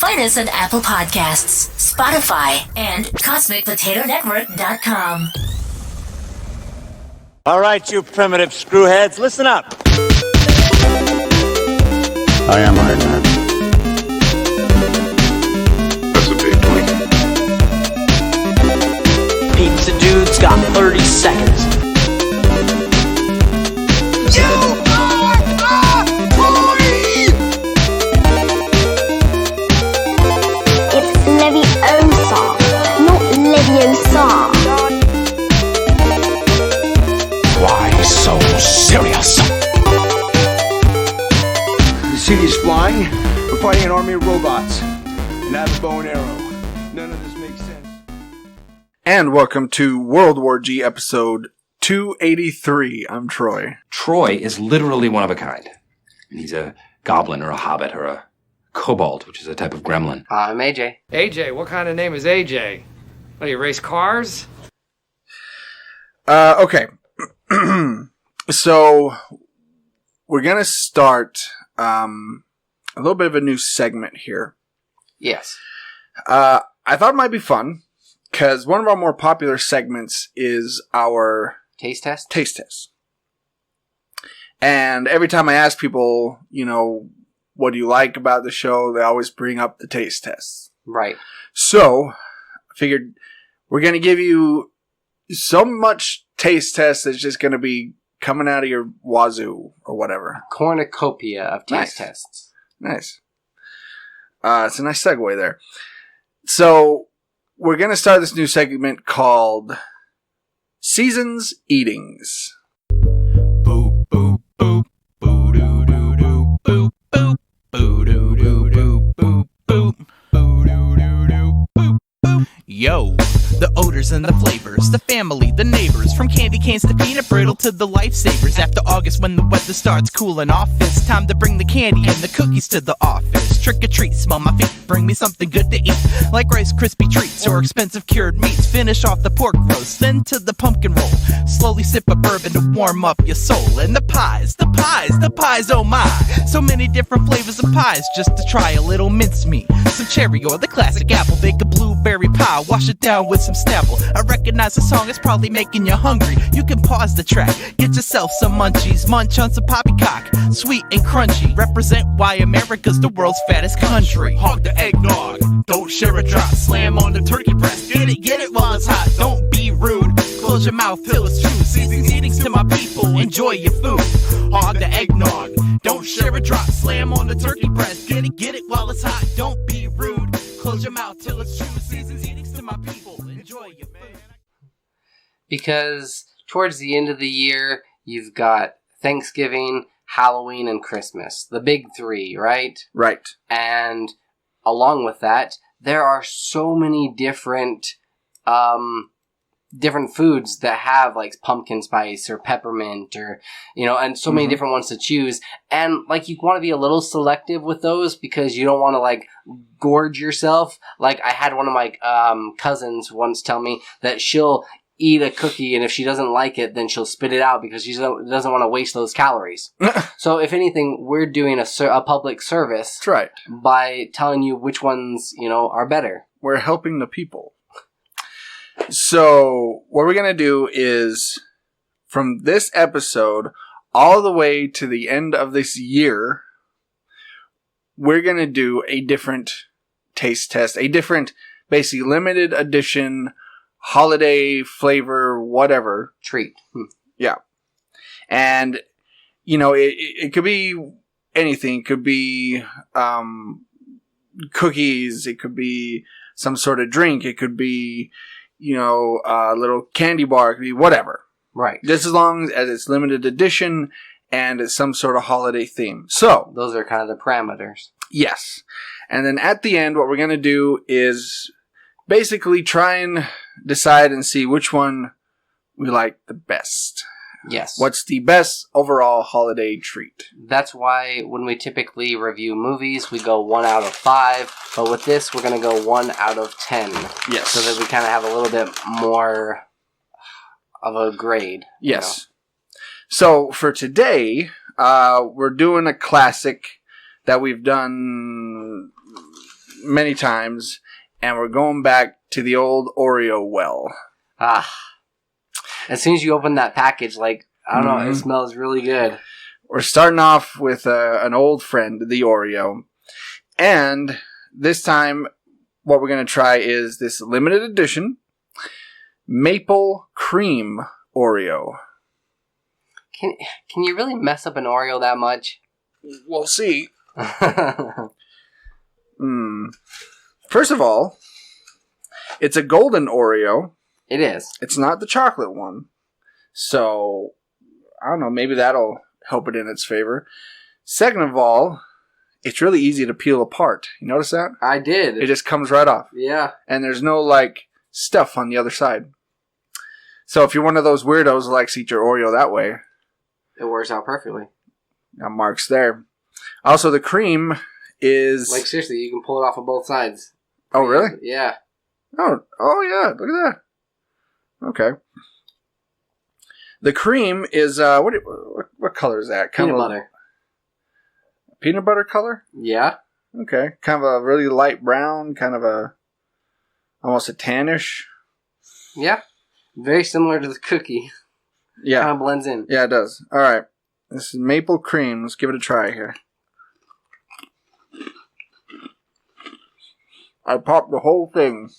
Find us on Apple Podcasts, Spotify, and CosmicPotatoNetwork.com. All right, you primitive screwheads, listen up. I am Iron Man. That's a big twink. Pizza Dude's got 30 seconds. You are a toy! It's Leviosa, not Leviosa. Why so serious? You see these flying? We're fighting an army of robots. And I have a bow and arrow. None of this makes sense. And welcome to World War G episode 283. I'm Troy. Troy is literally one of a kind. He's a goblin or a hobbit or a kobold, which is a type of gremlin. I'm AJ. AJ, what kind of name is AJ? What, do you race cars? Okay. So, we're going to start a little bit of a new segment here. Yes. I thought it might be fun, because one of our more popular segments is our Taste test? taste test. And every time I ask people, what do you like about the show, they always bring up the taste tests. Right. So, I figured we're going to give you so much taste test that's just going to be coming out of your wazoo or whatever. Cornucopia of taste Nice. tests. Nice. It's a nice segue there. So, we're going to start this new segment called Seasons Eatings. Boop, boop, boop, boo doo doo doo, boop, boop, boo doo doo doo, boop, boop, boo doo doo doo, boop, boop. Yo, the odors and the flavors, the family, the neighbors, from candy canes to peanut brittle to the lifesavers. After August, when the weather starts cooling off, it's time to bring the candy and the cookies to the office. Trick or treat, smell my feet, bring me something good to eat, like Rice Krispie treats or expensive cured meats. Finish off the pork roast, then to the pumpkin roll. Slowly sip a bourbon to warm up your soul. And the pies, oh my! So many different flavors of pies, just to try a little mincemeat. Some cherry or the classic apple, bake a blueberry pie, wash it down with some Snapple. I recognize the song, it's probably making you hungry. You can pause the track, get yourself some munchies, munch on some poppycock, sweet and crunchy. Represent why America's the world's fattest country. Hog the eggnog, don't share a drop, slam on the turkey breast. Get it while it's hot, don't be rude. Close your mouth till it's true. Seasons eatings to my people, enjoy your food. Hog the eggnog, don't share a drop, slam on the turkey breast. Get it while it's hot, don't be rude. Close your mouth till it's true. Seasons eatings to my people, enjoy your food. Because towards the end of the year, you've got Thanksgiving, Halloween, and Christmas. The big three, right? Right. And along with that, there are so many different foods that have like pumpkin spice or peppermint or, and so many different ones to choose. And like you want to be a little selective with those because you don't want to like gorge yourself. Like I had one of my cousins once tell me that she'll eat a cookie, and if she doesn't like it, then she'll spit it out because she doesn't want to waste those calories. So if anything, we're doing a public service. That's right. By telling you which ones, are better. We're helping the people. So what we're going to do is, from this episode all the way to the end of this year, we're going to do a different taste test, a different, basically limited edition holiday flavor, whatever. Treat. Yeah. And, it could be anything. It could be cookies. It could be some sort of drink. It could be, a little candy bar. It could be whatever. Right. Just as long as it's limited edition and it's some sort of holiday theme. So. Those are kind of the parameters. Yes. And then at the end, what we're going to do is basically try and decide and see which one we like the best. Yes. What's the best overall holiday treat? That's why when we typically review movies, we go 1 out of 5. But with this, we're going to go 1 out of 10. Yes. So that we kind of have a little bit more of a grade. Yes. So for today, we're doing a classic that we've done many times, and we're going back to the old Oreo well. As soon as you open that package, like, I don't know, it smells really good. We're starting off with an old friend, the Oreo. And this time, what we're going to try is this limited edition maple cream Oreo. Can you really mess up an Oreo that much? We'll see. First of all, it's a golden Oreo. It is. It's not the chocolate one. So, I don't know, maybe that'll help it in its favor. Second of all, it's really easy to peel apart. You notice that? I did. It just comes right off. Yeah. And there's no, stuff on the other side. So if you're one of those weirdos who likes to eat your Oreo that way, it works out perfectly. Got marks there. Also, the cream is... seriously, you can pull it off of both sides. Oh, really? Yeah. Oh, yeah. Look at that. Okay. The cream is, what color is that? Peanut butter. Peanut butter color? Yeah. Okay. Kind of a really light brown, kind of almost a tannish. Yeah. Very similar to the cookie. Yeah. Kind of blends in. Yeah, it does. All right. This is maple cream. Let's give it a try here. I popped the whole thing.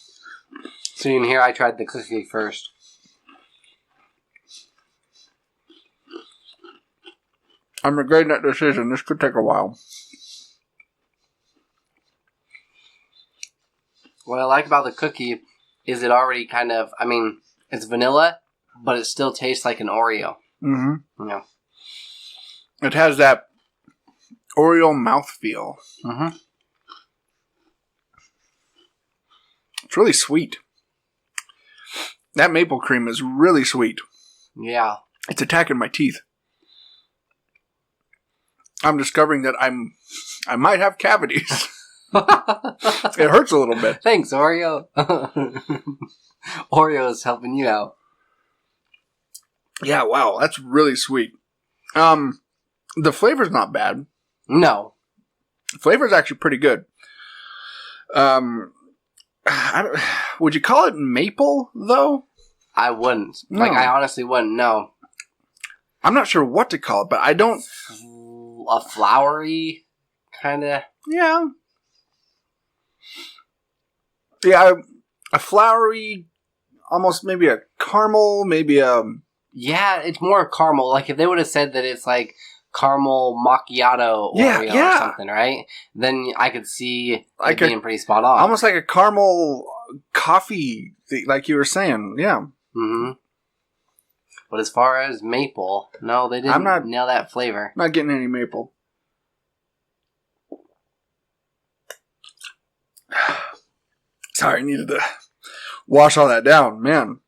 So you can hear I tried the cookie first. I'm regretting that decision. This could take a while. What I like about the cookie is it already kind of, it's vanilla, but it still tastes like an Oreo. Mm-hmm. Yeah. It has that Oreo mouthfeel. Mm-hmm. It's really sweet. That maple cream is really sweet. Yeah. It's attacking my teeth. I'm discovering that I might have cavities. It hurts a little bit. Thanks, Oreo. Oreo is helping you out. Yeah, wow, that's really sweet. The flavor's not bad. No. The flavor's actually pretty good. Would you call it maple, though? I wouldn't. No. I honestly wouldn't, no. I'm not sure what to call it, but I don't... A flowery kind of... Yeah. Yeah, a flowery, almost maybe a caramel, maybe a... Yeah, it's more caramel. Like, if they would have said that it's like caramel macchiato Oreo or something, right? Then I could see it being pretty spot on. Almost like a caramel coffee, like you were saying, yeah. Mm-hmm. But as far as maple, no, they didn't nail that flavor. Not getting any maple. Sorry, I needed to wash all that down, man.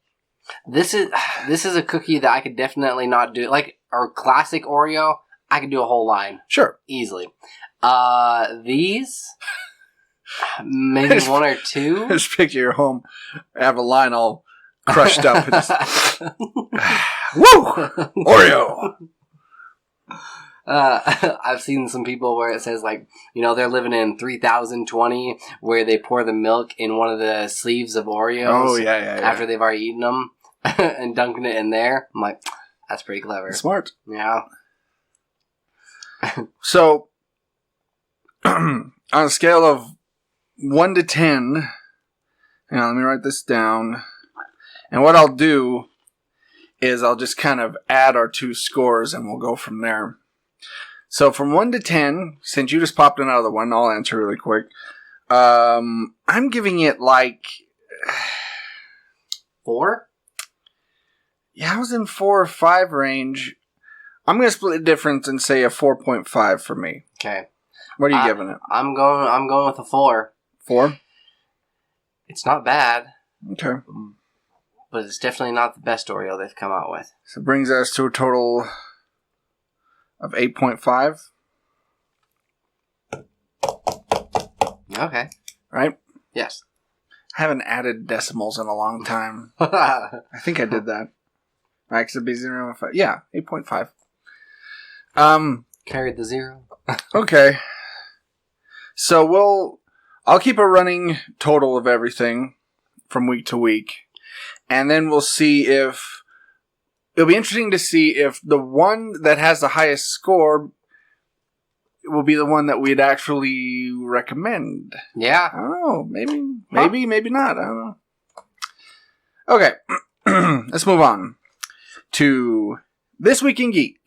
This is a cookie that I could definitely not do. Like our classic Oreo, I could do a whole line. Sure. Easily. These, maybe one or two. Just picture your home, have a line all crushed up. Woo! Oreo! I've seen some people where it says they're living in 3020 where they pour the milk in one of the sleeves of Oreos. Oh, yeah. After they've already eaten them and dunking it in there. I'm like, that's pretty clever. Smart. Yeah. So, on a scale of 1 to 10, hang on, let me write this down. And what I'll do is I'll just kind of add our two scores and we'll go from there. So from 1 to 10, since you just popped another one, I'll answer really quick. I'm giving it 4? Yeah, I was in 4 or 5 range. I'm going to split the difference and say a 4.5 for me. Okay. What are you giving it? I'm going with a 4. 4? It's not bad. Okay. But it's definitely not the best Oreo they've come out with. So it brings us to a total of 8.5. Okay. Right? Yes. I haven't added decimals in a long time. I think I did that. Right, it'd be 0 and 5. Yeah, 8.5. Carried the 0. Okay. So I'll keep a running total of everything from week to week. And then we'll see if... It'll be interesting to see if the one that has the highest score will be the one that we'd actually recommend. Yeah. I don't know. Maybe not. I don't know. Okay. Let's move on to This Week in Geek.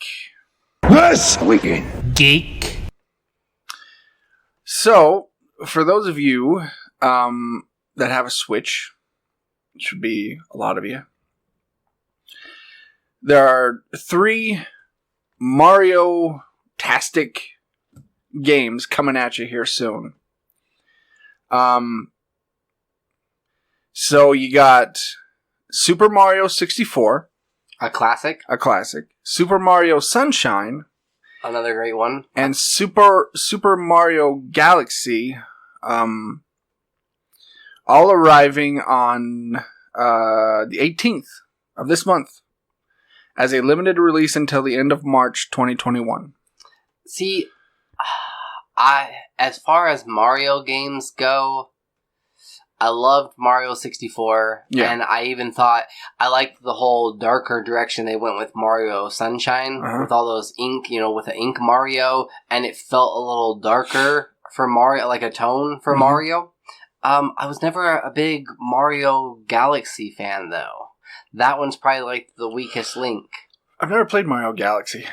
This weekend. Geek. So, for those of you that have a Switch, it should be a lot of you, there are 3 Mario-tastic games coming at you here soon. So you got Super Mario 64. A classic. Super Mario Sunshine. Another great one. And Super Mario Galaxy. All arriving on the 18th of this month as a limited release until the end of March 2021. See, as far as Mario games go, I loved Mario 64, and I even thought I liked the whole darker direction they went with Mario Sunshine, with all those ink, with the ink Mario, and it felt a little darker for Mario, like a tone for Mario. I was never a big Mario Galaxy fan, though. That one's probably like the weakest link. I've never played Mario Galaxy.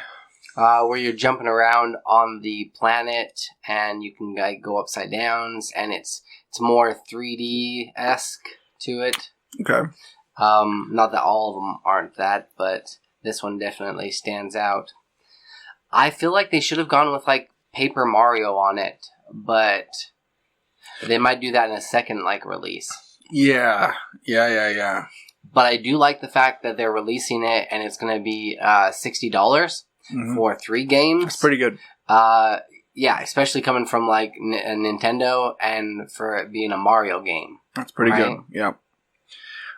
Where you're jumping around on the planet and you can go upside downs, and it's more 3D-esque to it. Okay. Not that all of them aren't that, but this one definitely stands out. I feel like they should have gone with like Paper Mario on it, but they might do that in a second release. Yeah. But I do like the fact that they're releasing it and it's going to be $60 for 3 games. That's pretty good. Yeah, especially coming from like a Nintendo and for it being a Mario game. That's pretty good. Yeah.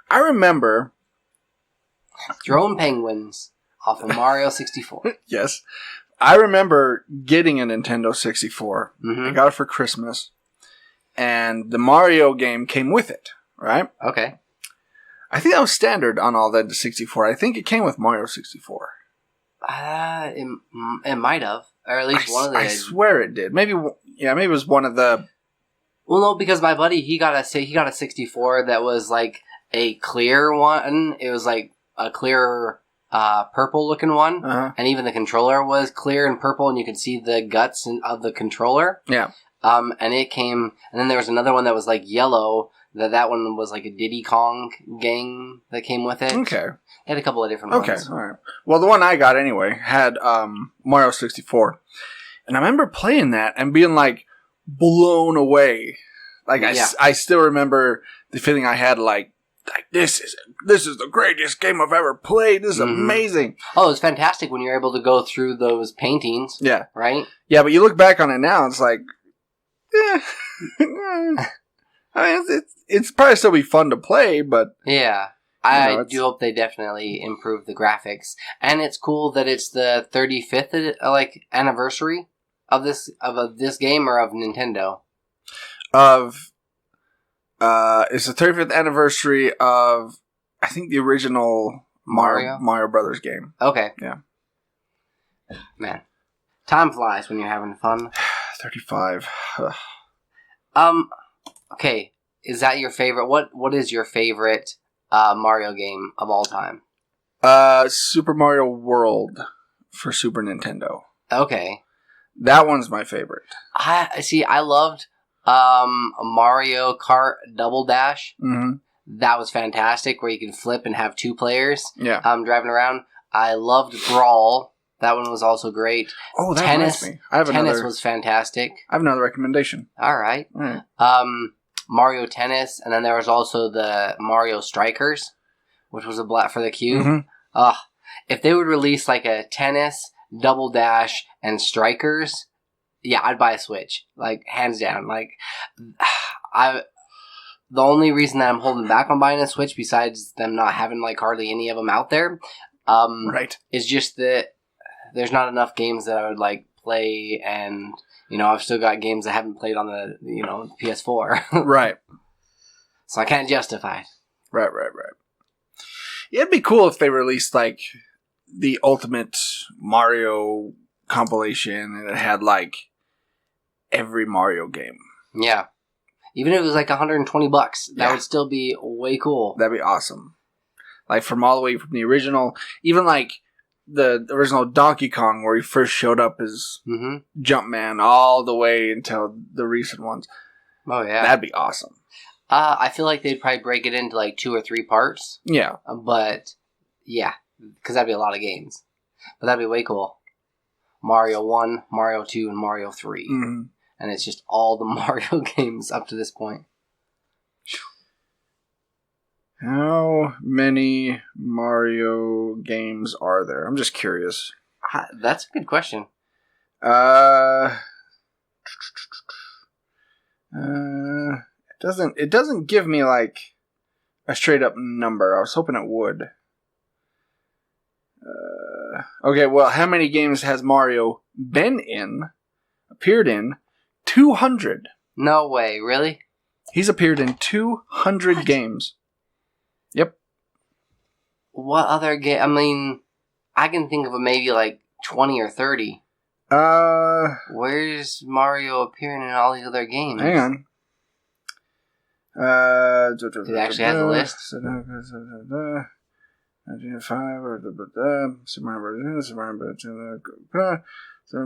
I remember throwing penguins off of Mario 64. Yes. I remember getting a Nintendo 64. I got it for Christmas. And the Mario game came with it, right? Okay. I think that was standard on all the 64. I think it came with Mario 64. It might have. Or at least one of the... I swear it did. Maybe it was one of the... Well, no, because my buddy, he got a 64 that was like a clear one. It was like a clear purple-looking one. And even the controller was clear and purple, and you could see the guts of the controller. Yeah. And it came... And then there was another one that was like yellow. That one was like a Diddy Kong game that came with it. Okay. It had a couple of different ones. Okay, all right. Well, the one I got anyway had Mario 64. And I remember playing that and being like blown away. Like I still remember the feeling I had like this is the greatest game I've ever played. This is amazing. Oh, it was fantastic when you're able to go through those paintings. Yeah. Right? Yeah, but you look back on it now, it's like I mean, it's probably still be fun to play, but... Yeah. I do hope they definitely improve the graphics. And it's cool that it's the 35th, anniversary of this game, or of Nintendo? It's the 35th anniversary of, I think, the original Mario Brothers game. Okay. Yeah. Man. Time flies when you're having fun. 35. Okay, is that your favorite? What is your favorite Mario game of all time? Super Mario World for Super Nintendo. Okay. That one's my favorite. I loved Mario Kart Double Dash. That was fantastic, where you can flip and have 2 players driving around. I loved Brawl. That one was also great. Oh, that reminds me. Tennis was fantastic. I have another recommendation. All right. Mario Tennis, and then there was also the Mario Strikers, which was for the Cube. If they would release like a Tennis, Double Dash, and Strikers, yeah, I'd buy a Switch. Like, hands down. Like, the only reason that I'm holding back on buying a Switch, besides them not having like hardly any of them out there, is just that there's not enough games that I would like play and I've still got games I haven't played on the, PS4. Right. So I can't justify it. Right. It'd be cool if they released, like, the Ultimate Mario compilation and it had, like, every Mario game. Yeah. Even if it was like $120, that would still be way cool. That'd be awesome. Like, from all the way from the original, even, like, the original Donkey Kong, where he first showed up as Jumpman, all the way until the recent ones. Oh, yeah. That'd be awesome. I feel like they'd probably break it into like 2 or 3 parts. Yeah. But, yeah, because that'd be a lot of games. But that'd be way cool. Mario 1, Mario 2, and Mario 3. Mm-hmm. And it's just all the Mario games up to this point. How many Mario games are there? I'm just curious. That's a good question. It doesn't give me like a straight up number. I was hoping it would. Okay, well, how many games has Mario appeared in? 200. No way, really? He's appeared in 200 games. Yep. What other game? I mean, I can think of maybe like 20 or 30. Where's Mario appearing in all these other games? Hang on. It actually has a list.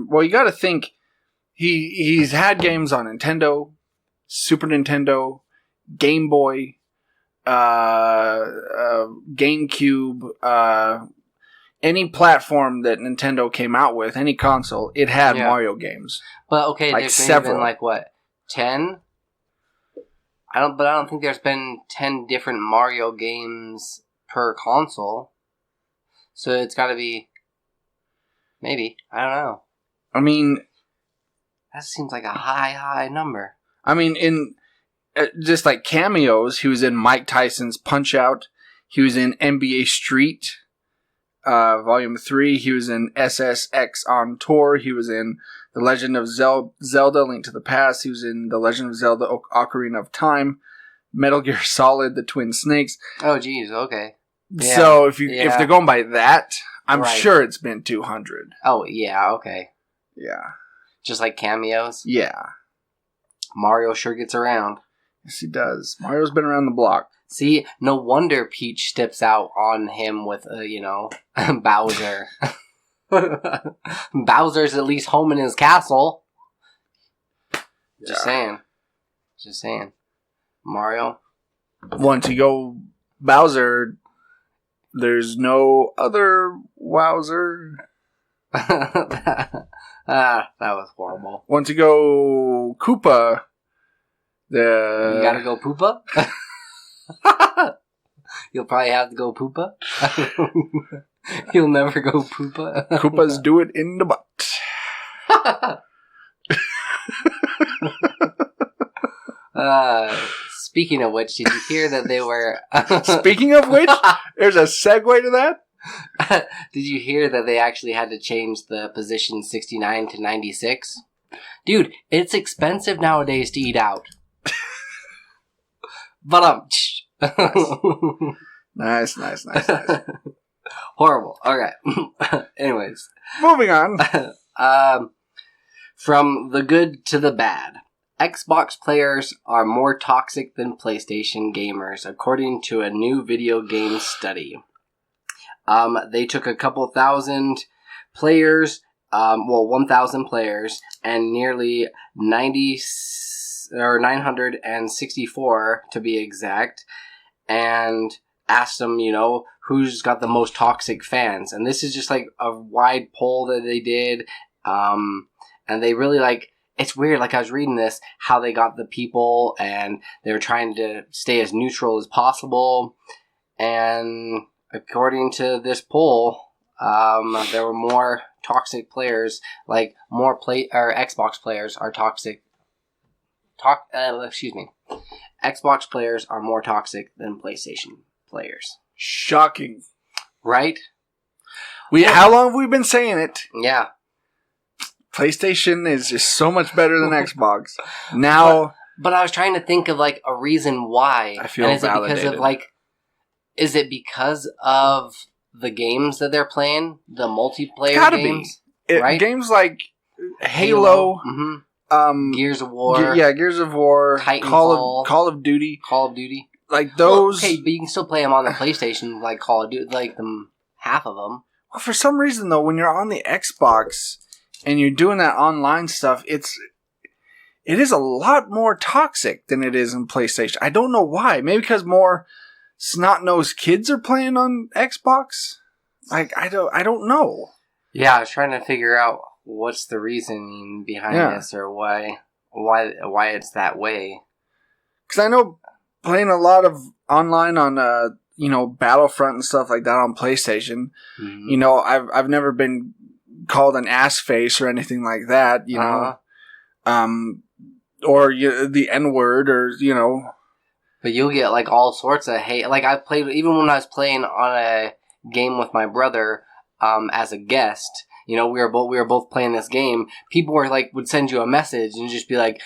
Well, you got to think he's had games on Nintendo, Super Nintendo, Game Boy, GameCube, any platform that Nintendo came out with, any console, it had Mario games. But okay, like there's several. Been like what, 10? I don't think there's been 10 different Mario games per console. So it's got to be maybe, I don't know. I mean, that seems like a high number. I mean, in just like cameos, he was in Mike Tyson's Punch-Out. He was in NBA Street, Volume 3. He was in SSX on Tour. He was in The Legend of Zelda, Link to the Past. He was in The Legend of Zelda, Ocarina of Time. Metal Gear Solid, The Twin Snakes. Oh, geez, okay. Yeah. So if they're going by that, I'm right. sure it's been 200. Oh, yeah, okay. Yeah. Just like cameos? Yeah. Mario sure gets around. Yes, he does. Mario's been around the block. See, no wonder Peach steps out on him with, Bowser. Bowser's at least home in his castle. Just saying. Mario. Once you go Bowser, there's no other Wowzer. That was horrible. Once you go Koopa, you gotta go Poopa? You'll probably have to go Poopa. You'll never go Poopa. Koopas do it in the butt. Speaking of which, did you hear that they were... Speaking of which, there's a segue to that? Did you hear that they actually had to change the position 69 to 96? Dude, it's expensive nowadays to eat out. But Nice. Horrible. Okay. Anyways. Moving on. From the good to the bad. Xbox players are more toxic than PlayStation gamers, according to a new video game study. They took a couple thousand players, 1,000 players, and nearly 964 to be exact, and asked them, who's got the most toxic fans. And this is just like a wide poll that they did, and they really it's weird, I was reading this, how they got the people, and they were trying to stay as neutral as possible, and according to this poll, there were more toxic players, Xbox players are toxic. Xbox players are more toxic than PlayStation players. Shocking. Right? How long have we been saying it? Yeah. PlayStation is just so much better than Xbox. Now, but I was trying to think of like a reason why. I feel and is validated. it because of like? Is it because of the games that they're playing, the multiplayer gotta games? be Right? Games like Halo, Gears of War, Gears of War, Titanfall, Call of Duty, like those. Well, okay, but you can still play them on the PlayStation, like Call of Duty, like half of them. Well, for some reason though, when you're on the Xbox and you're doing that online stuff, it is a lot more toxic than it is in PlayStation. I don't know why. Maybe because more snot-nosed kids are playing on Xbox. Like I don't know. Yeah, I was trying to figure out what's the reasoning behind this, or why it's that way. Because I know playing a lot of online on Battlefront and stuff like that on PlayStation. Mm-hmm. I've never been called an ass face or anything like that. Or the N-word, or But you'll get like all sorts of hate. Like I played, even when I was playing on a game with my brother as a guest. We were both playing this game. People were like, would send you a message and just be like,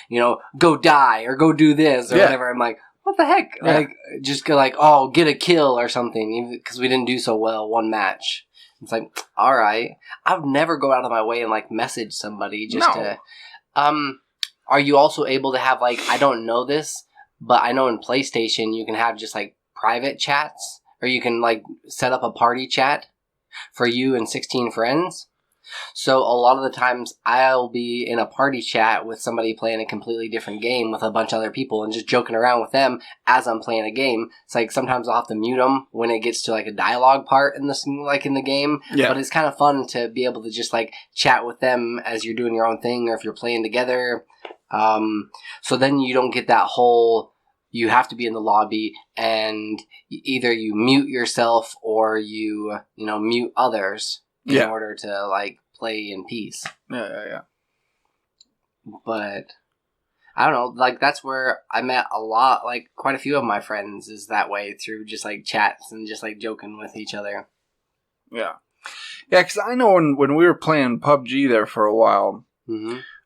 go die or go do this or whatever. I'm like, what the heck? Yeah. Like, just go like, oh, get a kill or something, because we didn't do so well one match. It's like, all right. I would never go out of my way and like message somebody just to. Are you also able to have like, I don't know this, but I know in PlayStation you can have just like private chats, or you can like set up a party chat for you and 16 friends. So a lot of the times I'll be in a party chat with somebody playing a completely different game with a bunch of other people and just joking around with them as I'm playing a game. It's like sometimes I'll have to mute them when it gets to like a dialogue part in the game. Yeah. But it's kind of fun to be able to just like chat with them as you're doing your own thing, or if you're playing together. So then you don't get that whole, you have to be in the lobby and either you mute yourself or you mute others in order to like play in peace. Yeah. But I don't know, like that's where I met a lot, like quite a few of my friends is that way, through just like chats and just like joking with each other. Yeah, because I know when we were playing PUBG there for a while,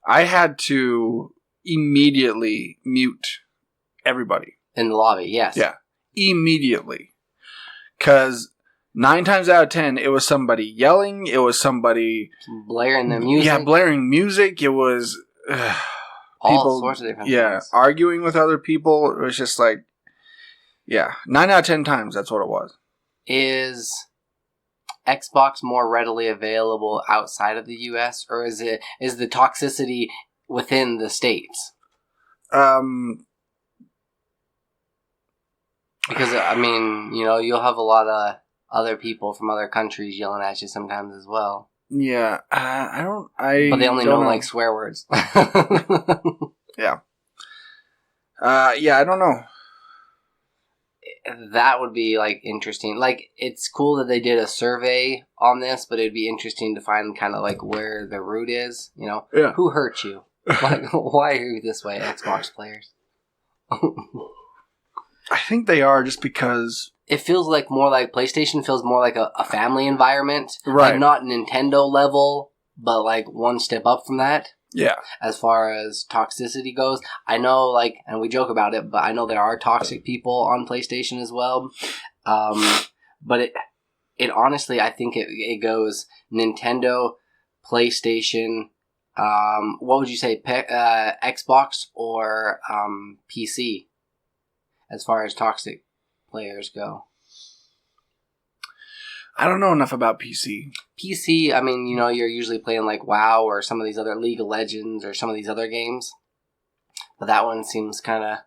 I had to immediately mute everybody in the lobby. Yes. Yeah, immediately, because 9 times out of 10, it was somebody yelling. It was somebody blaring their music. Yeah, blaring music. It was all sorts of different things. Arguing with other people. It was just like, 9 out of 10 times, that's what it was. Is Xbox more readily available outside of the U.S., or is the toxicity within the States? Because, I mean, you'll have a lot of other people from other countries yelling at you sometimes as well. Yeah, but they only know like swear words. Yeah. I don't know. That would be like interesting. Like, it's cool that they did a survey on this, but it'd be interesting to find kind of like where the root is. Who hurt you? Like, why are you this way, Xbox players? I think they are, just because it feels like more like PlayStation feels more like a family environment. Right. Like not Nintendo level, but like one step up from that. Yeah. As far as toxicity goes, I know, like, and we joke about it, but I know there are toxic people on PlayStation as well. But it honestly, I think it goes Nintendo, PlayStation, what would you say, Xbox or PC, as far as toxic players go? I don't know enough about PC. PC, I mean, you're usually playing like WoW or some of these other League of Legends or some of these other games. But that one seems kind of...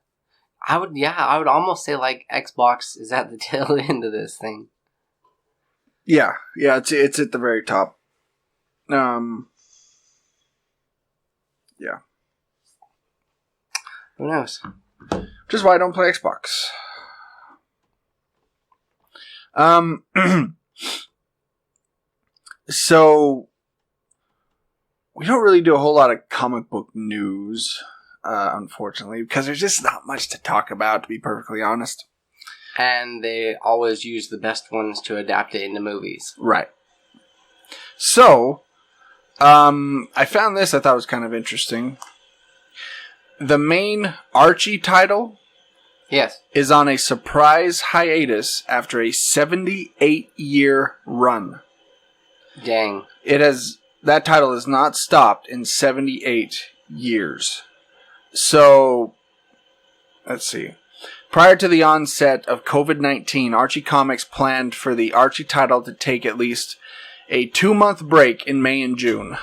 I would almost say like Xbox is at the tail end of this thing. Yeah, it's at the very top. Yeah. Who knows? Which is why I don't play Xbox. So, we don't really do a whole lot of comic book news, unfortunately, because there's just not much to talk about, to be perfectly honest. And they always use the best ones to adapt it into movies. Right. So, I found this. I thought was kind of interesting. The main Archie title, yes, is on a surprise hiatus after a 78-year run. Dang. That title has not stopped in 78 years. So, let's see. Prior to the onset of COVID-19, Archie Comics planned for the Archie title to take at least a 2-month break in May and June.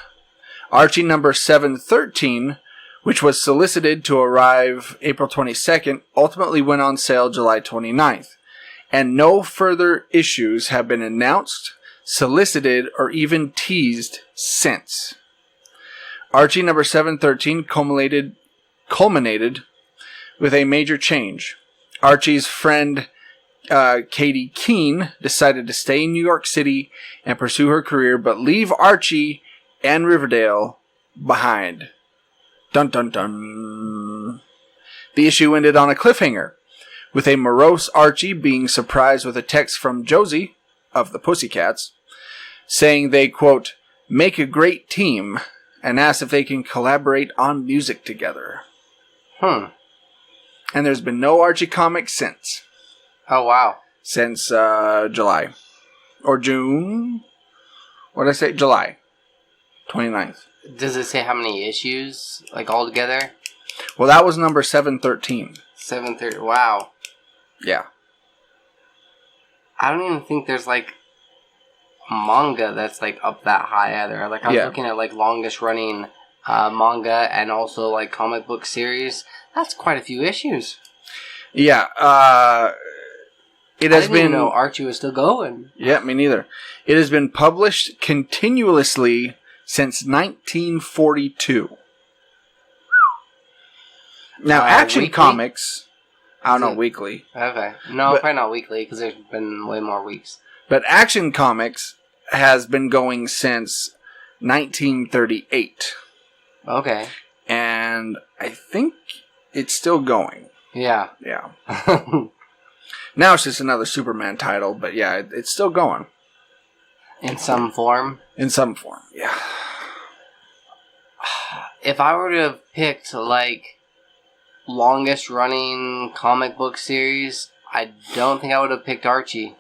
Archie number 713, which was solicited to arrive April 22nd, ultimately went on sale July 29th, and no further issues have been announced, solicited, or even teased since. Archie number 713 culminated with a major change. Archie's friend Katie Keene decided to stay in New York City and pursue her career, but leave Archie and Riverdale behind. Dun dun dun. The issue ended on a cliffhanger, with a morose Archie being surprised with a text from Josie, of the Pussycats, saying they, quote, make a great team, and asked if they can collaborate on music together. And there's been no Archie comics since. Oh, wow. Since July. Or June? What did I say? July 29th. Does it say how many issues, like, altogether? Well, that was number 713. 713. Wow. Yeah. I don't even think there's, like, manga that's, like, up that high either. Like, I was looking at, like, longest running manga and also, like, comic book series. That's quite a few issues. Yeah. It has been. I didn't even know Archie was still going. Yeah, me neither. It has been published continuously since 1942. Now, Action weekly? Comics, I don't know, weekly. Okay. No, probably not weekly, because there's been way more weeks. But Action Comics has been going since 1938. Okay. And I think it's still going. Yeah. Yeah. Now it's just another Superman title, but yeah, it's still going. In some form? In some form, yeah. If I were to have picked, like, longest running comic book series, I don't think I would have picked Archie.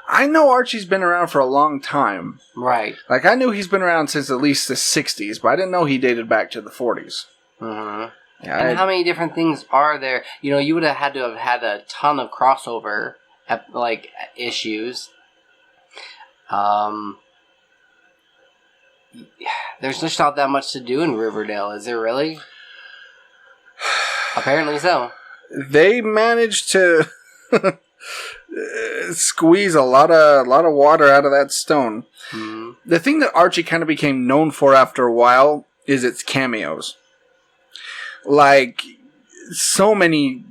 I know Archie's been around for a long time. Right. Like, I knew he's been around since at least the 60s, but I didn't know he dated back to the 40s. Mm-hmm. Yeah, and how many different things are there? You know, you would have had to have had a ton of crossover, like, issues. There's just not that much to do in Riverdale, is there really? Apparently so. They managed to squeeze a lot of water out of that stone. Mm-hmm. The thing that Archie kind of became known for after a while is its cameos. Like, so many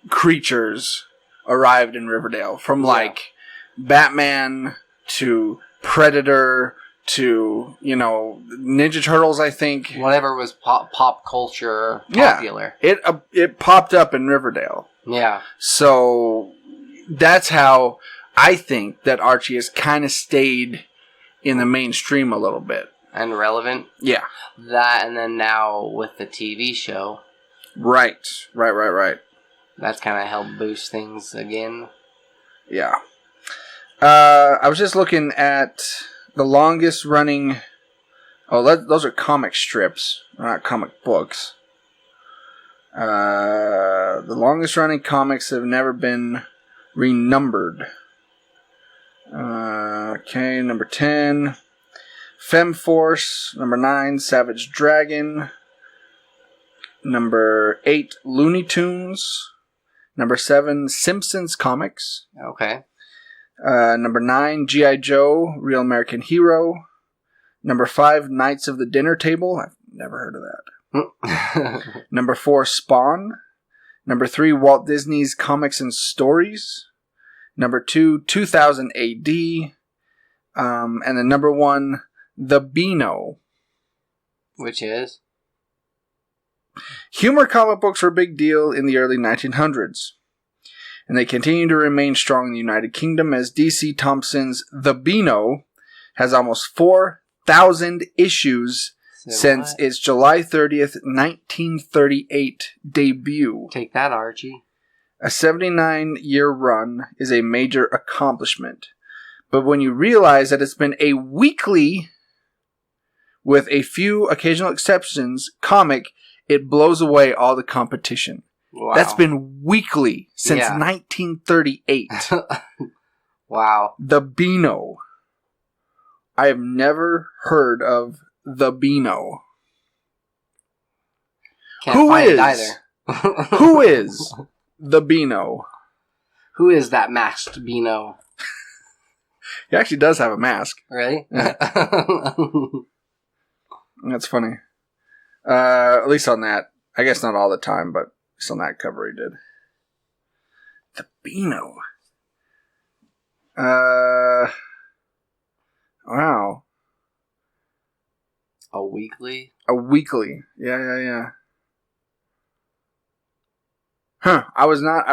creatures arrived in Riverdale, from like Batman to Predator to, you know, Ninja Turtles, I think. Whatever was pop culture popular. Yeah, it popped up in Riverdale. Yeah. So that's how I think that Archie has kind of stayed in the mainstream a little bit. And relevant. Yeah. That, and then now with the TV show. Right. That's kind of helped boost things again. Yeah. I was just looking at the longest running... Oh, those are comic strips, not comic books. The longest running comics have never been renumbered. Okay, number 10... Femforce. Number 9, Savage Dragon. Number 8, Looney Tunes. Number 7, Simpsons Comics. Okay. Number 9, G.I. Joe, Real American Hero. Number 5, Knights of the Dinner Table. I've never heard of that. Number 4, Spawn. Number 3, Walt Disney's Comics and Stories. Number 2, 2000 AD. And then number 1, The Beano. Which is? Humor comic books were a big deal in the early 1900s. And they continue to remain strong in the United Kingdom as DC Thompson's The Beano has almost 1,000 issues since its July 30th, 1938 debut. Take that, Archie. A 79-year run is a major accomplishment. But when you realize that it's been a weekly, with a few occasional exceptions, comic, it blows away all the competition. Wow. That's been weekly since 1938. Wow. The Beano. I have never heard of the Beano. Can't find it either. Who is the Beano? Who is that masked Beano? He actually does have a mask. Really? Yeah. That's funny. At least on that. I guess not all the time, but at least on that cover he did. The Beano. Wow. A weekly? A weekly. Yeah. Huh. Wasn't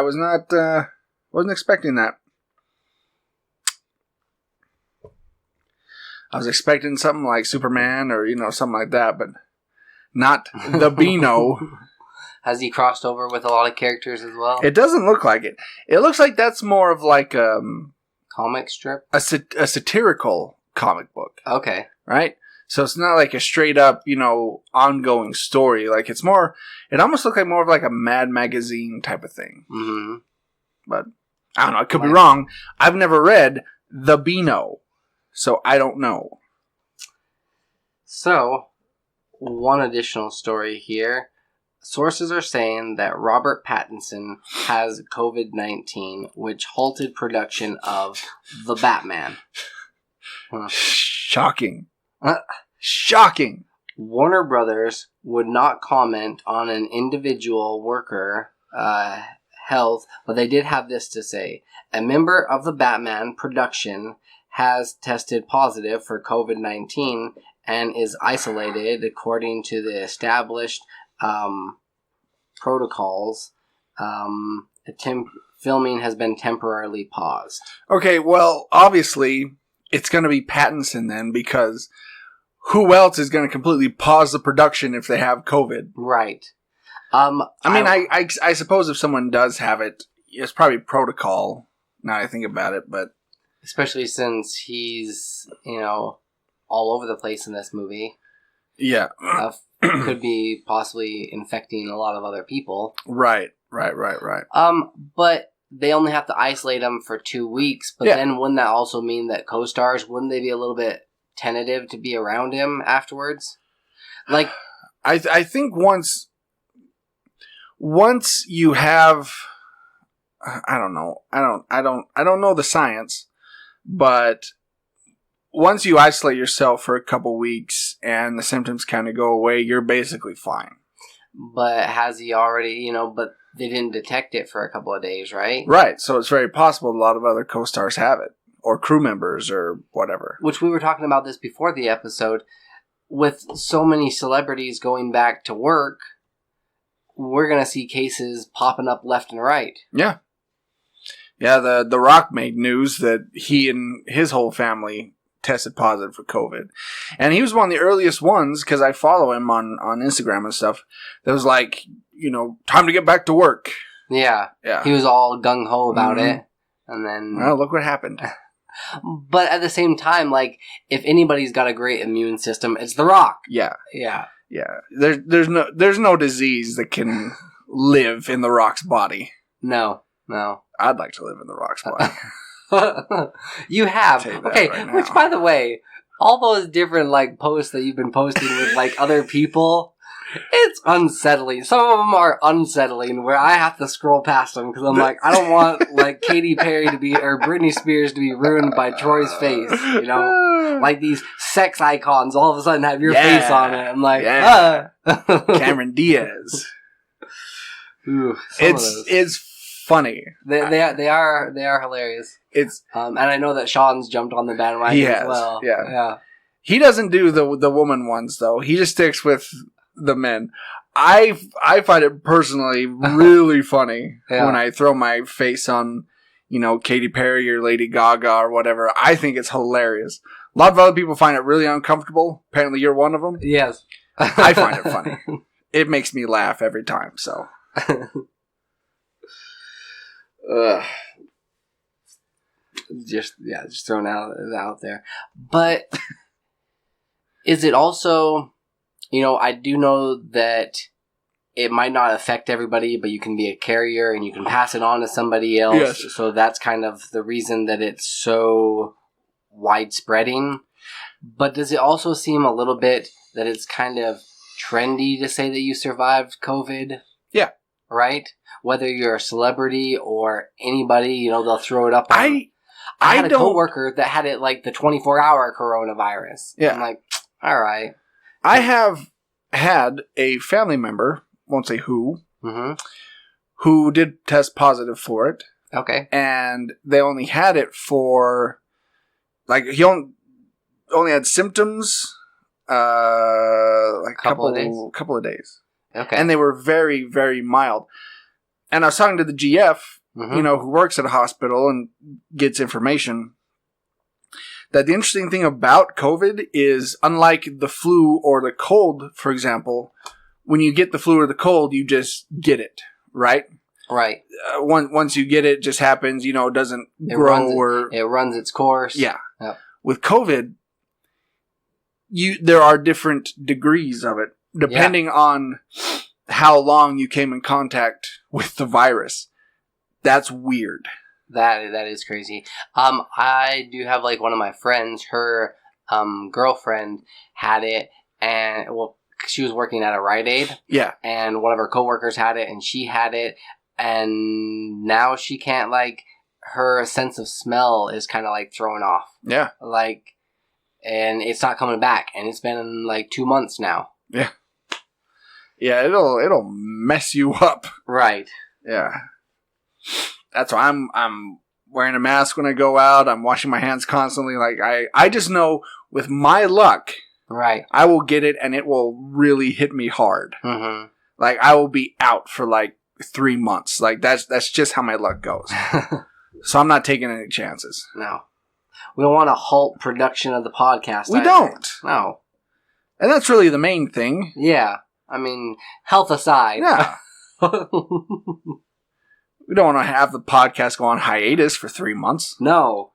expecting that. I was expecting something like Superman or, something like that, but not the Beano. Has he crossed over with a lot of characters as well? It doesn't look like it. It looks like that's more of like comic strip? A satirical comic book. Okay. Right? So it's not like a straight up, ongoing story. Like it almost looks like more of like a Mad Magazine type of thing. Mm-hmm. But I don't know. I could be wrong. I've never read The Beano, so I don't know. So, one additional story here. Sources are saying that Robert Pattinson has COVID-19, which halted production of The Batman. Shocking. Shocking. Warner Brothers would not comment on an individual worker health, but they did have this to say. A member of the Batman production has tested positive for COVID-19 and is isolated according to the established protocols. Filming has been temporarily paused. Okay, well, obviously, it's going to be Pattinson then, because who else is going to completely pause the production if they have COVID? Right. I suppose if someone does have it, it's probably protocol, now I think about it, but... Especially since he's, all over the place in this movie. Yeah. Could be possibly infecting a lot of other people. Right. But they only have to isolate them for 2 weeks. But then wouldn't that also mean that co-stars, wouldn't they be a little bit tentative to be around him afterwards? Like, I think once you have, I don't know. I don't know the science, but once you isolate yourself for a couple weeks and the symptoms kind of go away, you're basically fine. But has he already, but they didn't detect it for a couple of days, right? Right. So it's very possible a lot of other co-stars have it, or crew members, or whatever. Which we were talking about this before the episode. With so many celebrities going back to work, we're going to see cases popping up left and right. Yeah. Yeah, the Rock made news that he and his whole family tested positive for COVID. And he was one of the earliest ones, because I follow him on Instagram and stuff, that was like, time to get back to work. Yeah. He was all gung-ho about it. And then... Well, look what happened. But at the same time, like, if anybody's got a great immune system, it's The Rock. Yeah. Yeah. Yeah. There's no disease that can live in The Rock's body. No. I'd like to live in The Rock's body. You have. Okay, right, which, by the way, all those different, posts that you've been posting with, other people, it's unsettling. Some of them are unsettling, where I have to scroll past them, because I'm like, I don't want, Katy Perry to be, or Britney Spears to be ruined by Troy's face, Like these sex icons all of a sudden have your face on it. I'm like, Cameron Diaz. Ooh, it's funny. They are hilarious. It's and I know that Sean's jumped on the bandwagon as well. Yeah. He doesn't do the woman ones though. He just sticks with the men. I find it personally really funny when I throw my face on, Katy Perry or Lady Gaga or whatever. I think it's hilarious. A lot of other people find it really uncomfortable. Apparently you're one of them. Yes. I find it funny. It makes me laugh every time, so. Just throwing out there. But is it also, I do know that it might not affect everybody, but you can be a carrier and you can pass it on to somebody else. Yes. So that's kind of the reason that it's so widespreading. But does it also seem a little bit that it's kind of trendy to say that you survived COVID? Yeah. Right? Whether you're a celebrity or anybody, they'll throw it up on. I had a coworker that had it like the 24-hour coronavirus. Yeah. I'm like, all right. I have had a family member, won't say who, who did test positive for it. Okay. And they only had it for, he only had symptoms, couple of days. Okay. And they were very, very mild. And I was talking to the GF, who works at a hospital and gets information, that the interesting thing about COVID is, unlike the flu or the cold, for example, when you get the flu or the cold, you just get it, right? Right. Once you get it, it just happens, it doesn't grow it runs its course. Yeah. Yep. With COVID, there are different degrees of it, depending on how long you came in contact with the virus. That's weird. That is crazy. I do have one of my friends, her girlfriend had it, and she was working at a Rite Aid. Yeah. And one of her coworkers had it, and she had it, and now she can't her sense of smell is kind of thrown off. Yeah. And it's not coming back, and it's been 2 months now. Yeah. Yeah, it'll mess you up. Right. Yeah. That's why I'm wearing a mask when I go out. I'm washing my hands constantly. I just know with my luck, right, I will get it and it will really hit me hard. Mm-hmm. I will be out for 3 months. That's just how my luck goes. So I'm not taking any chances. No. We don't want to halt production of the podcast. We don't. No. And that's really the main thing. Yeah. I mean, health aside. Yeah. We don't want to have the podcast go on hiatus for 3 months. No.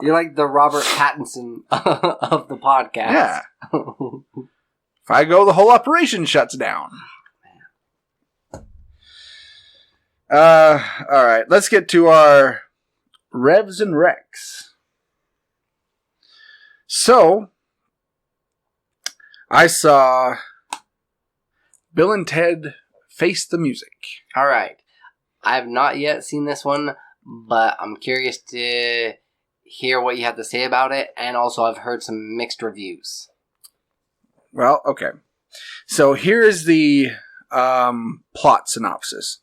You're like the Robert Pattinson of the podcast. Yeah. If I go, the whole operation shuts down. All right. Let's get to our Revs and Rex. So, I saw Bill and Ted Face the Music. All right. I have not yet seen this one, but I'm curious to hear what you have to say about it, and also I've heard some mixed reviews. Well, okay. So here is the plot synopsis.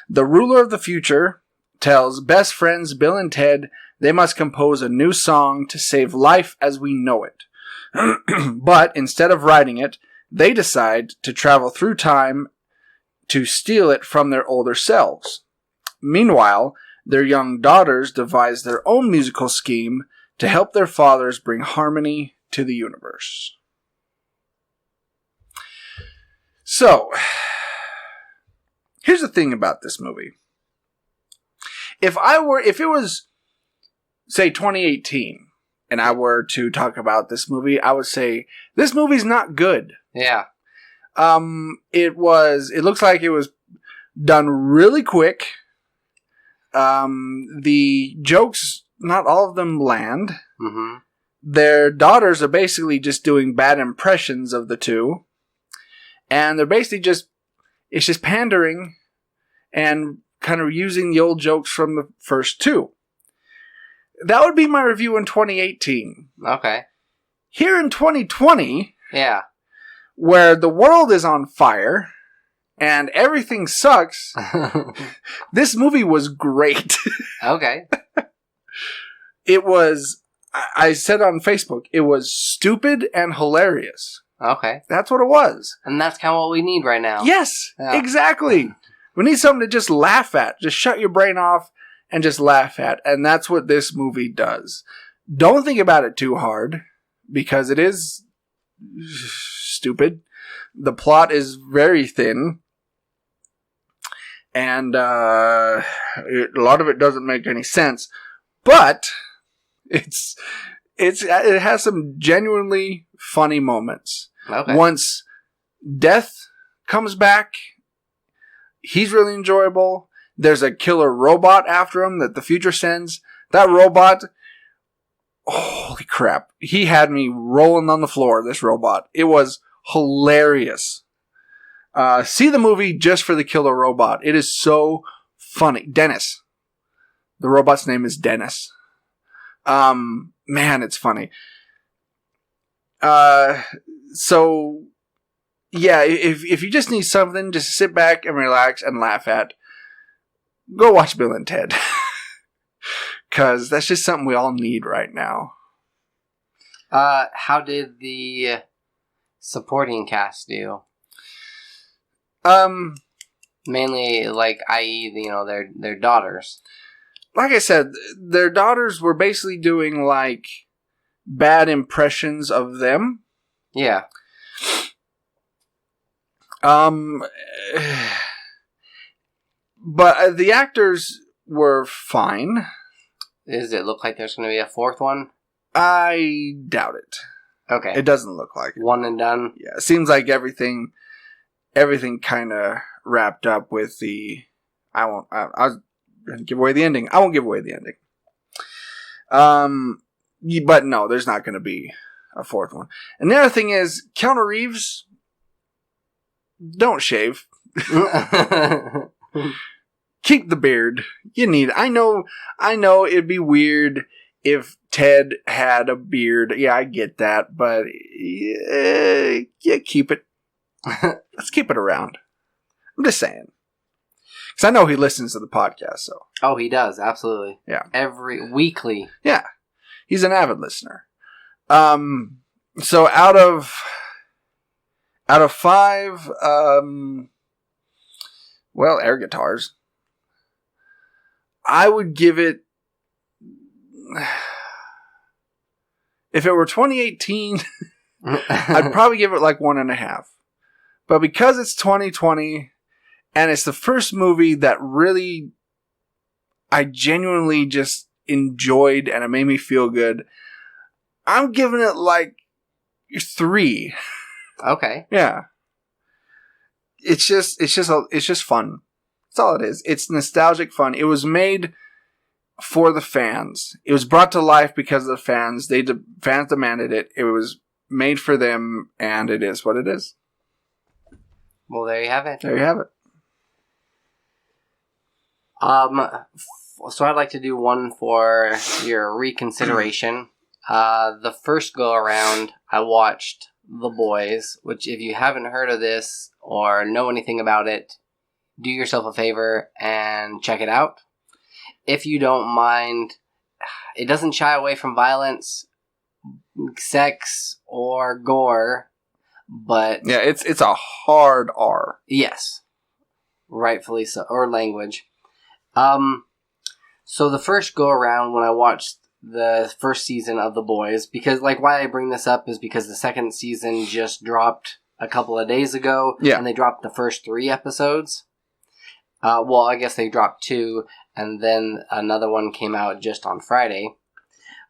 The ruler of the future tells best friends Bill and Ted they must compose a new song to save life as we know it. But instead of writing it, they decide to travel through time to steal it from their older selves. Meanwhile, their young daughters devise their own musical scheme to help their fathers bring harmony to the universe. So, here's the thing about this movie. If it was, say, 2018, and I were to talk about this movie, I would say, this movie's not good. Yeah. It looks like it was done really quick. The jokes, not all of them land. Mm-hmm. Their daughters are basically just doing bad impressions of the two. And they're basically it's just pandering and kind of using the old jokes from the first two. That would be my review in 2018. Okay. Here in 2020, yeah, where the world is on fire and everything sucks, this movie was great. Okay. It was, I said on Facebook, it was stupid and hilarious. Okay. That's what it was. And that's kind of what we need right now. Yes, exactly. We need something to just laugh at. Just shut your brain off and just laugh at. And that's what this movie does. Don't think about it too hard, because it is stupid. The plot is very thin. And a lot of it doesn't make any sense. But it has some genuinely funny moments. Okay. Once Death comes back, he's really enjoyable. There's a killer robot after him that the future sends. That robot, holy crap. He had me rolling on the floor, this robot. It was hilarious. See the movie just for the killer robot. It is so funny. Dennis. The robot's name is Dennis. Man, it's funny. So, yeah, if you just need something just to sit back and relax and laugh at, go watch Bill and Ted. Because that's just something we all need right now. How did the supporting cast do? Mainly, like, i.e., their daughters. Like I said, their daughters were basically doing, like, bad impressions of them. Yeah. But the actors were fine. Does it look like there's going to be a fourth one? I doubt it. Okay. It doesn't look like it. One and done? Yeah, it seems like everything kind of wrapped up with the... I was going to give away the ending. I won't give away the ending. But no, there's not going to be a fourth one. And the other thing is, Keanu Reeves, don't shave. Keep the beard. You need it. I know it'd be weird if Ted had a beard. Yeah, I get that. But yeah, keep it. Let's keep it around. I'm just saying. Because I know he listens to the podcast, so. Oh, he does. Absolutely. Yeah. Weekly. Yeah. He's an avid listener. So out of 5, air guitars, I would give it, if it were 2018, I'd probably give it like 1.5. But because it's 2020, and it's the first movie that really I genuinely just enjoyed and it made me feel good, I'm giving it like 3. Okay. Yeah. It's just fun. That's all it is. It's nostalgic fun. It was made for the fans. It was brought to life because of the fans. Fans demanded it. It was made for them, and it is what it is. Well, there you have it. There you have it. So I'd like to do one for your reconsideration. The first go around, I watched The Boys, which if you haven't heard of this or know anything about it, do yourself a favor and check it out. If you don't mind, it doesn't shy away from violence, sex, or gore, but... Yeah, it's a hard R. Yes. Rightfully so. Or language. So the first go around when I watched the first season of The Boys, because why I bring this up is because the second season just dropped a couple of days ago, and they dropped the first 3 episodes. I guess they dropped 2, and then another one came out just on Friday.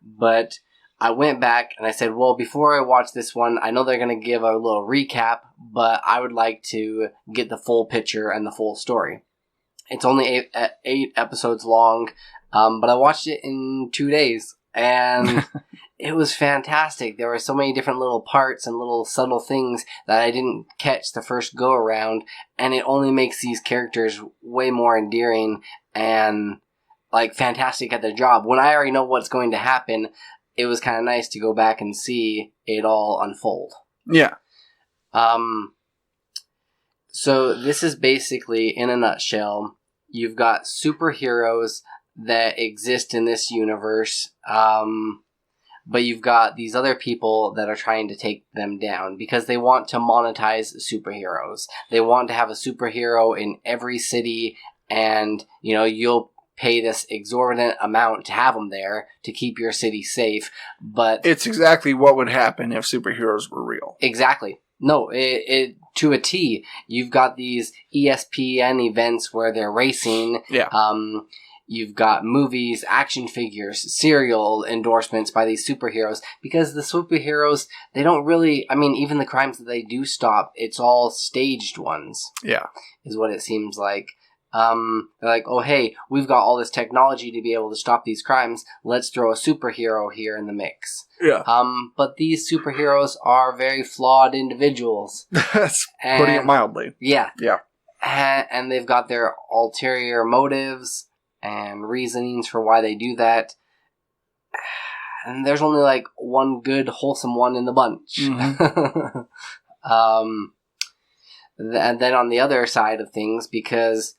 But I went back and I said, well, before I watch this one, I know they're going to give a little recap, but I would like to get the full picture and the full story. It's only 8 episodes long, but I watched it in 2 days, and it was fantastic. There were so many different little parts and little subtle things that I didn't catch the first go around, and it only makes these characters way more endearing and fantastic at their job. When I already know what's going to happen, it was kind of nice to go back and see it all unfold. Yeah. So this is basically, in a nutshell, you've got superheroes that exist in this universe, but you've got these other people that are trying to take them down because they want to monetize superheroes. They want to have a superhero in every city, and you'll pay this exorbitant amount to have them there to keep your city safe. But it's exactly what would happen if superheroes were real. Exactly. No, it to a T. You've got these ESPN events where they're racing. Yeah. You've got movies, action figures, cereal endorsements by these superheroes. Because the superheroes, they don't really... I mean, even the crimes that they do stop, it's all staged ones. Yeah. Is what it seems like. They're like, oh, hey, we've got all this technology to be able to stop these crimes. Let's throw a superhero here in the mix. Yeah. But these superheroes are very flawed individuals. That's putting it mildly. Yeah. Yeah. And they've got their ulterior motives and reasonings for why they do that. And there's only like one good, wholesome one in the bunch. Mm-hmm. And then on the other side of things, because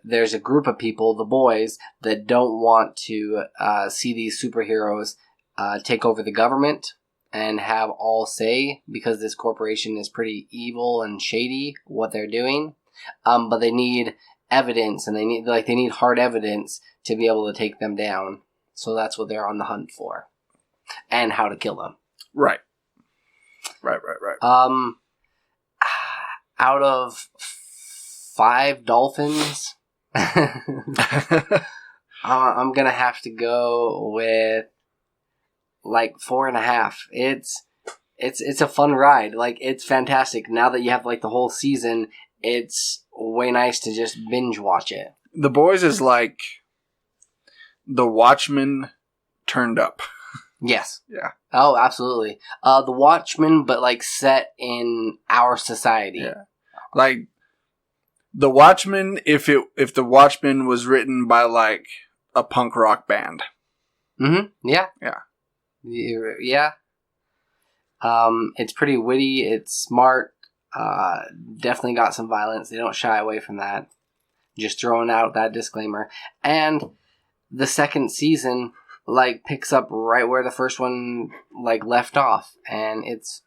there's a group of people, the boys, that don't want to see these superheroes take over the government and have all say, because this corporation is pretty evil and shady, what they're doing. But they need evidence, and they need hard evidence to be able to take them down. So that's what they're on the hunt for. And how to kill them. Right. Right. Out of 5 dolphins, I'm gonna have to go with like 4.5. It's a fun ride. Like, it's fantastic. Now that you have like the whole season, it's way nice to just binge watch it. The Boys is like The Watchmen turned up. Yes. Yeah. Oh, absolutely. The Watchmen, but like set in our society. Yeah. Like The Watchmen, if The Watchmen was written by like a punk rock band. Mm-hmm. Yeah. Yeah. Yeah. It's pretty witty. It's smart. Definitely got some violence. They don't shy away from that. Just throwing out that disclaimer. And the second season like picks up right where the first one like left off, and it's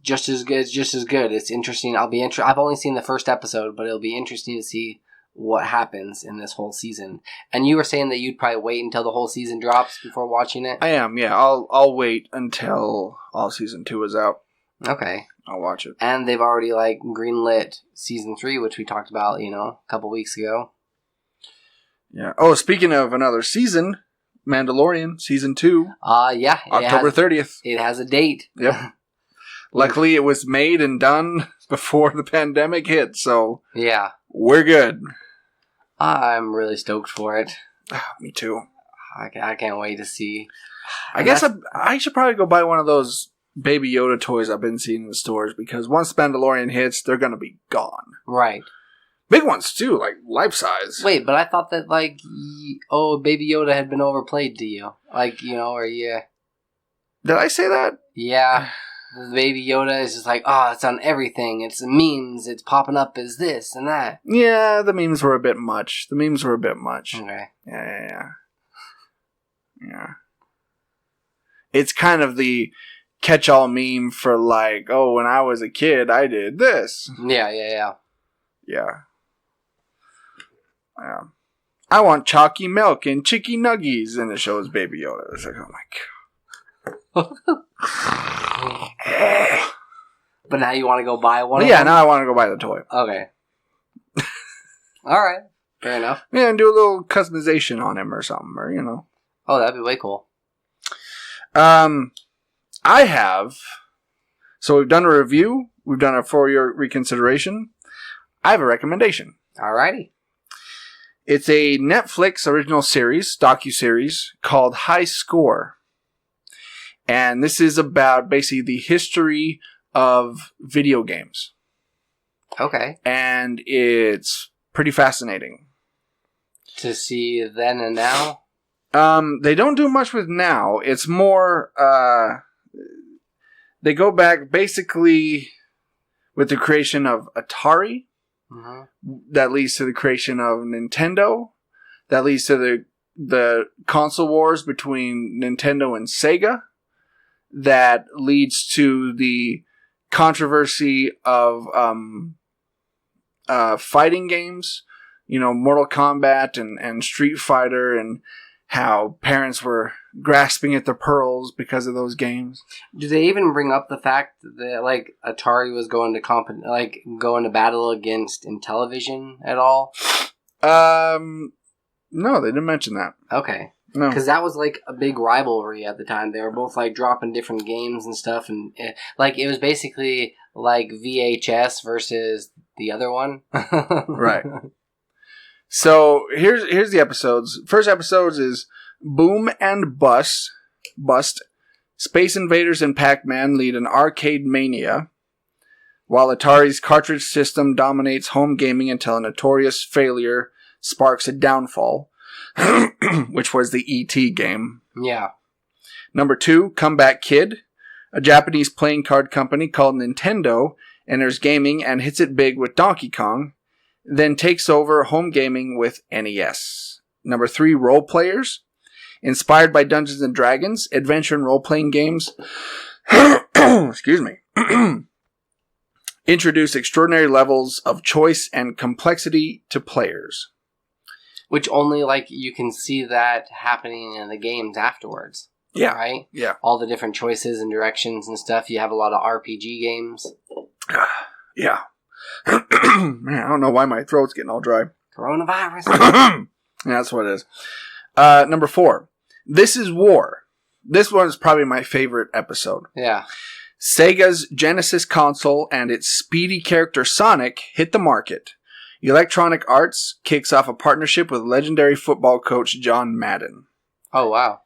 just as good. It's just as good. It's interesting. I've only seen the first episode, but it'll be interesting to see what happens in this whole season. And you were saying that you'd probably wait until the whole season drops before watching it? I am, yeah. I'll wait until all season 2 is out. Okay. I'll watch it. And they've already like greenlit season 3, which we talked about, a couple weeks ago. Yeah. Oh, speaking of another season, Mandalorian season 2. Yeah. October 30th. It has a date. Yep. Luckily, it was made and done before the pandemic hit, so yeah, we're good. I'm really stoked for it. Me too. I can't wait to see. I guess I should probably go buy one of those Baby Yoda toys I've been seeing in the stores, because once Mandalorian hits, they're going to be gone. Right. Big ones, too, like life-size. Wait, but I thought that, like, Baby Yoda had been overplayed to you. Like, or you... Did I say that? Yeah. The Baby Yoda is just like, it's on everything. It's memes. It's popping up as this and that. Yeah, the memes were a bit much. Okay. Yeah. It's kind of the catch-all meme for like, when I was a kid, I did this. Yeah. I want chalky milk and chicky nuggies, and it shows Baby Yoda. It's like, oh my god. But now you want to go buy one? Yeah, now I want to go buy the toy. Okay. Alright. Fair enough. Yeah, and do a little customization on him or something, or. Oh, that'd be way cool. I have. So we've done a review. We've done a for your reconsideration. I have a recommendation. Alrighty. It's a Netflix original series, docuseries, called High Score. And this is about basically the history of video games. Okay. And it's pretty fascinating. To see then and now? They don't do much with now. It's more, they go back basically with the creation of Atari. Mm-hmm. That leads to the creation of Nintendo. That leads to the console wars between Nintendo and Sega. That leads to the controversy of fighting games Mortal Kombat and Street Fighter, and how parents were grasping at their pearls because of those games. Do they even bring up the fact that like Atari was going to battle against Intellivision at all? No, they didn't mention that. Okay. No. Because that was like a big rivalry at the time. They were both like dropping different games and stuff, and it was basically like VHS versus the other one. Right. So here's the episodes. First episodes is Boom and Bust. Space Invaders and Pac-Man lead an arcade mania, while Atari's cartridge system dominates home gaming until a notorious failure sparks a downfall, which was the E.T. game. Yeah. Number 2, Comeback Kid. A Japanese playing card company called Nintendo enters gaming and hits it big with Donkey Kong, then takes over home gaming with NES. Number 3, Role Players. Inspired by Dungeons & Dragons, adventure and role-playing games excuse me, introduce extraordinary levels of choice and complexity to players. Which only, you can see that happening in the games afterwards. Yeah. Right? Yeah. All the different choices and directions and stuff. You have a lot of RPG games. Yeah. Man, I don't know why my throat's getting all dry. Coronavirus. Yeah, that's what it is. Number 4. This is War. This one is probably my favorite episode. Yeah. Sega's Genesis console and its speedy character Sonic hit the market. Electronic Arts kicks off a partnership with legendary football coach John Madden. Oh, wow.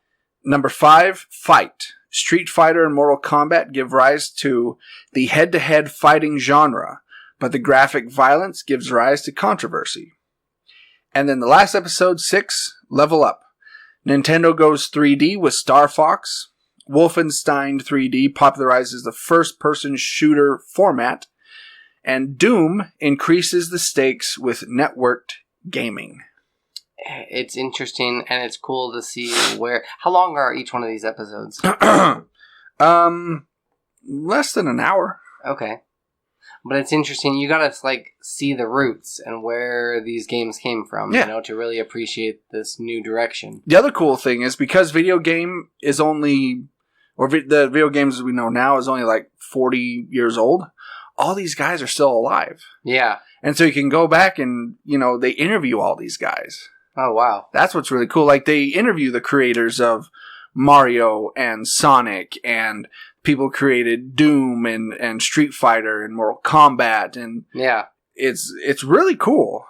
Number 5, Fight. Street Fighter and Mortal Kombat give rise to the head-to-head fighting genre, but the graphic violence gives rise to controversy. And then the last episode, 6, Level Up. Nintendo goes 3D with Star Fox. Wolfenstein 3D popularizes the first-person shooter format. And Doom increases the stakes with networked gaming. It's interesting, and it's cool to see how long are each one of these episodes? Less than an hour. Okay. But it's interesting. You gotta, see the roots and where these games came from, to really appreciate this new direction. The other cool thing is, because the video games we know now is only 40 years old, all these guys are still alive. Yeah. And so you can go back and, they interview all these guys. Oh, wow. That's what's really cool. They interview the creators of Mario and Sonic, and people created Doom and Street Fighter and Mortal Kombat, and yeah, it's really cool.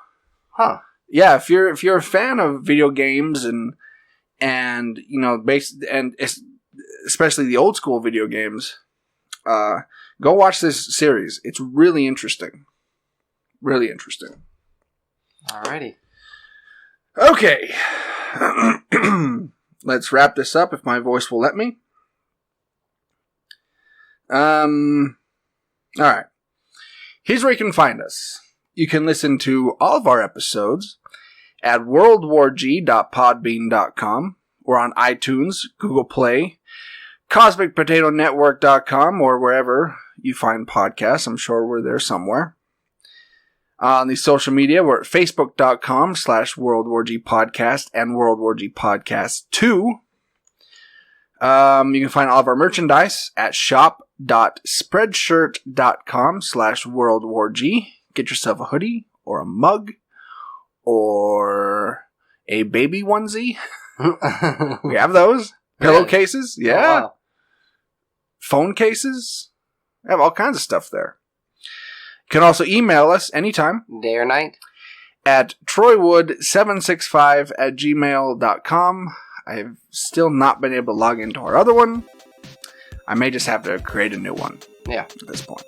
Huh. Yeah, if you're a fan of video games and especially the old school video games, go watch this series. It's really interesting. Really interesting. Alrighty. Okay. Let's wrap this up if my voice will let me. Alright. Here's where you can find us. You can listen to all of our episodes at worldwarg.podbean.com. We're on iTunes, Google Play, CosmicPotatoNetwork.com, or wherever you find podcasts. I'm sure we're there somewhere. On the social media, we're at facebook.com/WorldWarGPodcast and WorldWarGPodcast2. You can find all of our merchandise at shop.spreadshirt.com/WorldWarG. Get yourself a hoodie or a mug or a baby onesie. We have those. Pillowcases. Yeah. Oh, wow. Phone cases. We have all kinds of stuff there. You can also email us anytime. Day or night. At troywood765@gmail.com. I've still not been able to log into our other one. I may just have to create a new one. Yeah. At this point.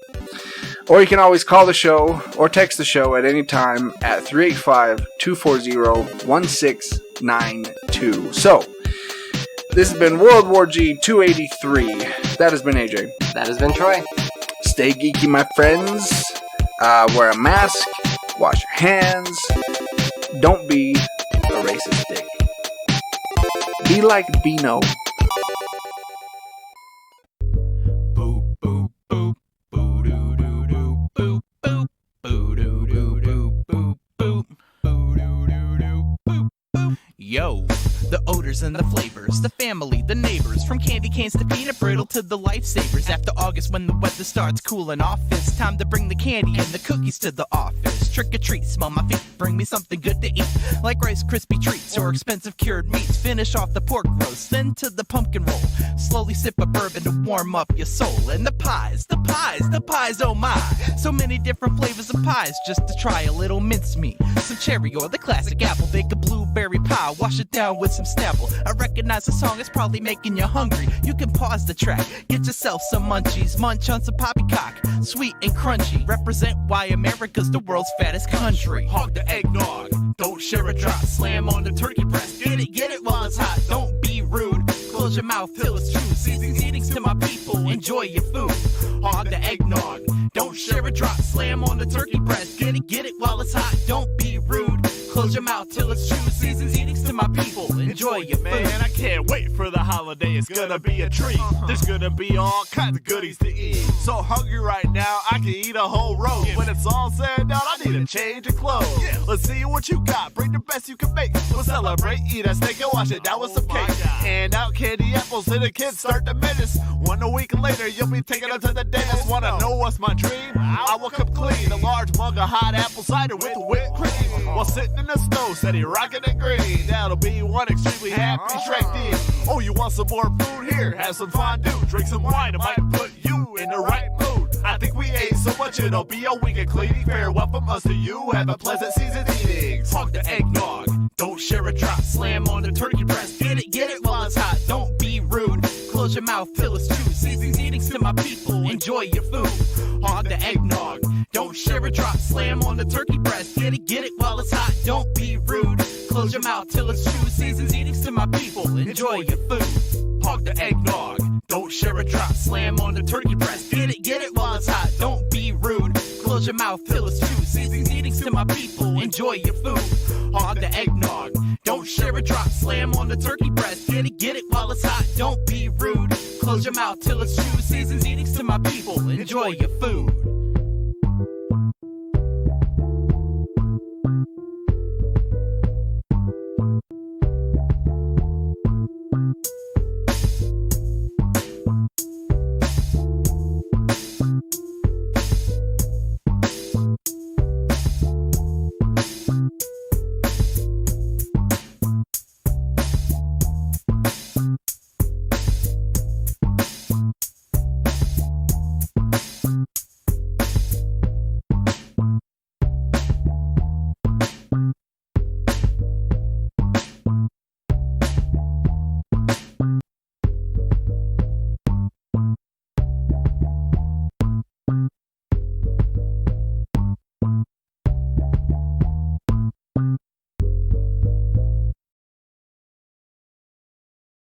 Or you can always call the show or text the show at any time at 385-240-1692. So, this has been World War G 283. That has been AJ. That has been Troy. Stay geeky, my friends. Wear a mask. Wash your hands. Don't be a racist dick. Be like Beano. Yo, the odors and the flavors, the family, the neighbors, from candy canes to peanut brittle to the lifesavers. After August when the weather starts cooling off, it's time to bring the candy and the cookies to the office. Trick or treat, smell my feet, bring me something good to eat, like Rice Krispie treats or expensive cured meats. Finish off the pork roast, then to the pumpkin roll. Slowly sip a bourbon to warm up your soul. And the pies, oh my. So many different flavors of pies just to try a little mincemeat. Some cherry or the classic apple, bake a blueberry pie, wash it down with some Snapple. I recognize the song is probably making you hungry. You can pause the track, get yourself some munchies, munch on some poppycock, sweet and crunchy. Represent why America's the world's fattest country. Hog the eggnog, don't share a drop, slam on the turkey breast. Get it while it's hot, don't be rude. Close your mouth till it's true. Season's eatings to my people, enjoy your food. Hog the eggnog, don't share a drop, slam on the turkey breast. Get it while it's hot, don't be rude. Close your mouth till it's true. Season's eatings to my people, enjoy your food. Man, I can't wait for the holiday. It's gonna be a treat. There's gonna be all kinds of goodies to eat. So hungry right now, I can eat a whole roast. When it's all said and done, I need a change of clothes. Let's see what you got. Bring the best you can make. We'll celebrate, eat a steak and wash it down with some cake. Hand out candy apples to the kids, start to menace. 1 week later, you'll be taking them to the dentist. Wanna know what's my dream? I will come clean. A large mug of hot apple cider with whipped cream. While sitting in the snow, steady rocking and green. That'll be one extremely happy Shrek D. Oh, you want some more food? Here, have some fondue. Drink some wine, it might put you in the right mood. I think we ate so much it'll be a week of cleaning. Farewell from us to you. Have a pleasant season eating. Hog the eggnog, don't share a drop. Slam on the turkey breast. Get it while it's hot. Don't be rude. Close your mouth till it's true. Season's eatings to my people. Enjoy your food. Hog the eggnog, don't share a drop. Slam on the turkey breast. Get it while it's hot. Don't be rude. Close your mouth till it's true. Season's eatings to my people. Enjoy your food. Hog the eggnog, don't share a drop. Slam on the turkey breast. Get it while it's hot. Don't be rude. Close your mouth till it's true. Season's eatings to my people. Enjoy your food. Hog the eggnog, don't share a drop. Slam on the turkey breast. Get it while it's hot. Don't be rude. Close your mouth till it's true. Season's eatings to my people. Enjoy your food.